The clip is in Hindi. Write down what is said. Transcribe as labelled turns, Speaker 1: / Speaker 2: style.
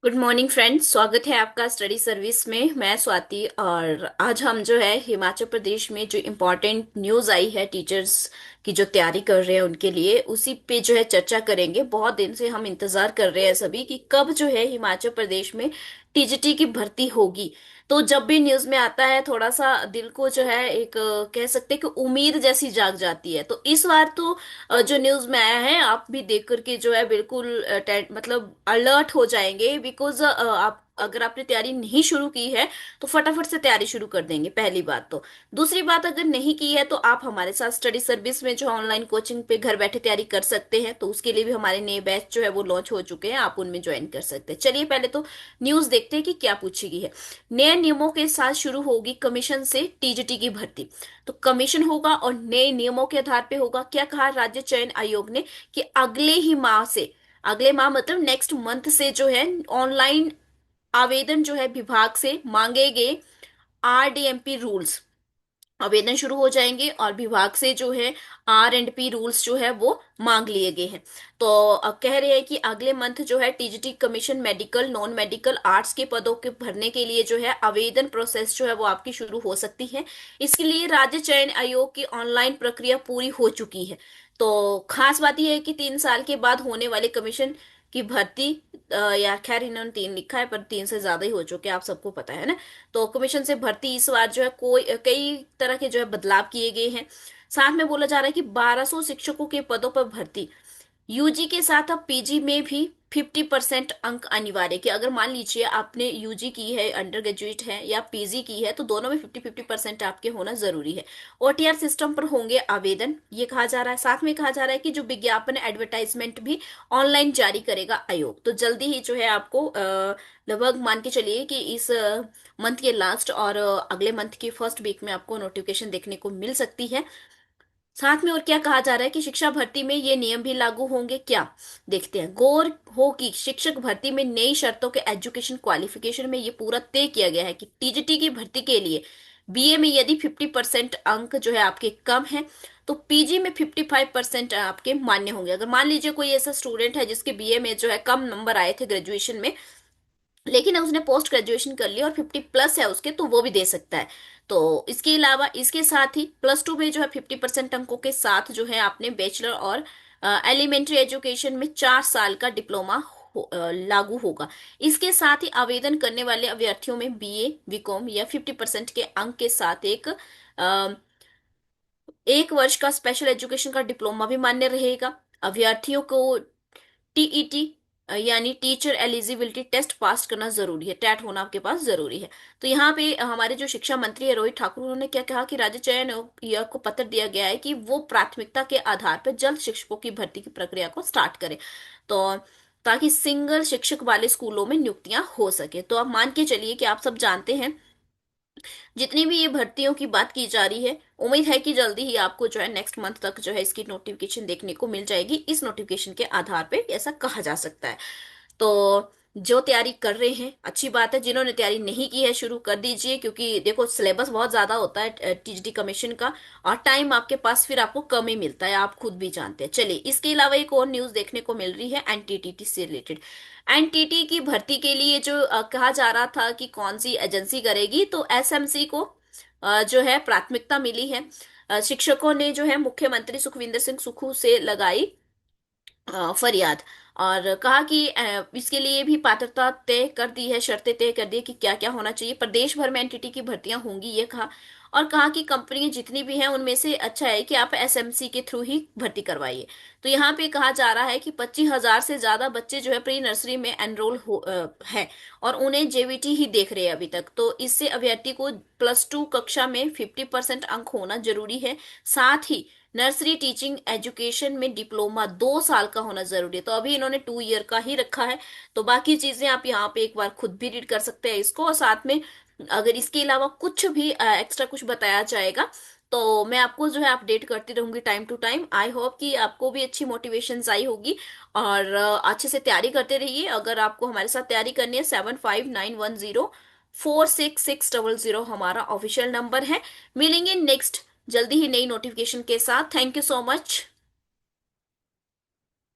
Speaker 1: गुड मॉर्निंग फ्रेंड्स, स्वागत है आपका स्टडी सर्विस में। मैं स्वाति और आज हम जो है हिमाचल प्रदेश में जो इम्पोर्टेंट न्यूज़ आई है टीचर्स की जो तैयारी कर रहे हैं उनके लिए, उसी पे जो है चर्चा करेंगे। बहुत दिन से हम इंतजार कर रहे हैं सभी कि कब जो है हिमाचल प्रदेश में टीजीटी की भर्ती होगी। तो जब भी न्यूज़ में आता है थोड़ा सा दिल को जो है एक कह सकते हैं कि उम्मीद जैसी जाग जाती है। तो इस बार तो जो न्यूज में आया है आप भी देख करके जो है बिल्कुल मतलब अलर्ट हो जाएंगे। बिकॉज आप अगर आपने तैयारी नहीं शुरू की है तो फटाफट से तैयारी शुरू कर देंगे, पहली बात तो। दूसरी बात, अगर नहीं की है तो आप हमारे साथ स्टडी सर्विस में जो ऑनलाइन कोचिंग पे घर बैठे तैयारी कर सकते हैं। तो उसके लिए भी हमारे नए बैच जो है वो लॉन्च हो चुके हैं, आप उनमें ज्वाइन कर सकते हैं। चलिए पहले तो न्यूज देखते हैं कि क्या पूछी गई है। नए नियमों के साथ शुरू होगी कमीशन से टीजीटी की भर्ती। तो कमीशन होगा और नए नियमों के आधार पे होगा। क्या कहा राज्य चयन आयोग ने कि अगले ही माह से, अगले माह मतलब नेक्स्ट मंथ से जो है ऑनलाइन आवेदन जो है विभाग से मांगे गए आरडीएमपी रूल्स आवेदन शुरू हो जाएंगे और विभाग से जो है आर एंड पी रूल्स जो है वो मांग लिए गए हैं। तो अब कह रहे हैं कि अगले मंथ जो है TGT commission medical non medical arts के पदों के भरने के लिए जो है आवेदन प्रोसेस जो है वो आपकी शुरू हो सकती है। इसके लिए राज्य चयन आयोग की ऑनलाइन प्रक्रिया पूरी हो चुकी है। तो खास बात यह है कि 3 साल के बाद होने वाले कमीशन की भर्ती, यार खैर इन्होंने 3 लिखा है पर 3 से ज्यादा ही हो चुके हैं, आप सबको पता है ना। तो कमीशन से भर्ती इस बार जो है कोई कई तरह के जो है बदलाव किए गए हैं। साथ में बोला जा रहा है कि 1200 शिक्षकों के पदों पर भर्ती। यूजी के साथ अब पीजी में भी 50% अंक अनिवार्य, कि अगर मान लीजिए आपने यूजी की है, अंडर ग्रेजुएट है या पीजी की है, तो दोनों में 50-50% आपके होना जरूरी है। ओटीआर सिस्टम पर होंगे आवेदन, ये कहा जा रहा है। साथ में कहा जा रहा है कि जो विज्ञापन एडवर्टाइजमेंट भी ऑनलाइन जारी करेगा आयोग। तो जल्दी ही जो है आपको लगभग मान के चलिए कि इस मंथ के लास्ट और अगले मंथ की फर्स्ट वीक में आपको नोटिफिकेशन देखने को मिल सकती है। साथ में और क्या कहा जा रहा है कि शिक्षा भर्ती में ये नियम भी लागू होंगे क्या, देखते हैं। गौर हो कि शिक्षक भर्ती में नई शर्तों के एजुकेशन क्वालिफिकेशन में ये पूरा तय किया गया है कि टीजीटी की भर्ती के लिए बीए में यदि 50% अंक जो है आपके कम है तो पीजी में 55% आपके मान्य होंगे। अगर मान लीजिए कोई ऐसा स्टूडेंट है जिसके बीए में जो है कम नंबर आए थे ग्रेजुएशन में, लेकिन उसने पोस्ट ग्रेजुएशन कर लिया और 50+ है उसके, तो वो भी दे सकता है। तो इसके अलावा इसके साथ ही +2 में जो है 50% अंकों के साथ जो है आपने बैचलर और एलिमेंट्री एजुकेशन में 4 साल का डिप्लोमा लागू होगा। इसके साथ ही आवेदन करने वाले अभ्यर्थियों में बीए बीकॉम या 50% के अंक के साथ एक वर्ष का स्पेशल एजुकेशन का डिप्लोमा भी मान्य रहेगा। अभ्यर्थियों को टीईटी यानी टीचर एलिजिबिलिटी टेस्ट पास करना जरूरी है, टेट होना आपके पास जरूरी है। तो यहाँ पे हमारे जो शिक्षा मंत्री है रोहित ठाकुर, उन्होंने क्या कहा कि राज्य चयन आयोग को पत्र दिया गया है कि वो प्राथमिकता के आधार पर जल्द शिक्षकों की भर्ती की प्रक्रिया को स्टार्ट करे। तो ताकि सिंगल शिक्षक वाले स्कूलों में नियुक्तियां हो सके। तो आप मान के चलिए कि आप सब जानते हैं जितनी भी ये भर्तियों की बात की जा रही है, उम्मीद है कि जल्दी ही आपको जो है नेक्स्ट मंथ तक जो है इसकी नोटिफिकेशन देखने को मिल जाएगी। इस नोटिफिकेशन के आधार पे ऐसा कहा जा सकता है। तो जो तैयारी कर रहे हैं अच्छी बात है, जिन्होंने तैयारी नहीं की है शुरू कर दीजिए, क्योंकि देखो सिलेबस बहुत ज्यादा होता है टीजीटी कमीशन का और टाइम आपके पास फिर आपको कम ही मिलता है, आप खुद भी जानते हैं। चलिए इसके अलावा एक और न्यूज देखने को मिल रही है एनटीटी से रिलेटेड। एनटीटी की भर्ती के लिए जो कहा जा रहा था कि कौन सी एजेंसी करेगी, तो एसएमसी को जो है प्राथमिकता मिली है। शिक्षकों ने जो है मुख्यमंत्री सुखविंदर सिंह सुक्खू से लगाई फरियाद और कहा कि इसके लिए भी पात्रता तय कर दी है, शर्तें तय कर दी है कि क्या क्या होना चाहिए। प्रदेश भर में एनटीटी की भर्तियां होंगी ये कहा। और कहा कि कंपनियां जितनी भी हैं उनमें से अच्छा है कि आप एसएमसी के थ्रू ही भर्ती करवाइए। तो यहाँ पे कहा जा रहा है कि 25,000 से ज्यादा बच्चे जो है प्री नर्सरी में एनरोल है और उन्हें जेवीटी ही देख रहे हैं अभी तक। तो इससे अभ्यर्थी को +2 कक्षा में 50% अंक होना जरूरी है। साथ ही नर्सरी टीचिंग एजुकेशन में डिप्लोमा 2 साल का होना जरूरी है। तो अभी इन्होंने 2 ईयर का ही रखा है। तो बाकी चीजें आप यहाँ पे एक बार खुद भी रीड कर सकते हैं इसको। और साथ में अगर इसके अलावा कुछ भी एक्स्ट्रा कुछ बताया जाएगा तो मैं आपको जो है अपडेट करती रहूंगी time to time. I hope कि आपको भी अच्छी मोटिवेशन आई होगी और अच्छे से तैयारी करते रहिए। अगर आपको हमारे साथ तैयारी करनी है 7591046600 हमारा ऑफिशियल नंबर है। मिलेंगे नेक्स्ट जल्दी ही नई नोटिफिकेशन के साथ। Thank you so much.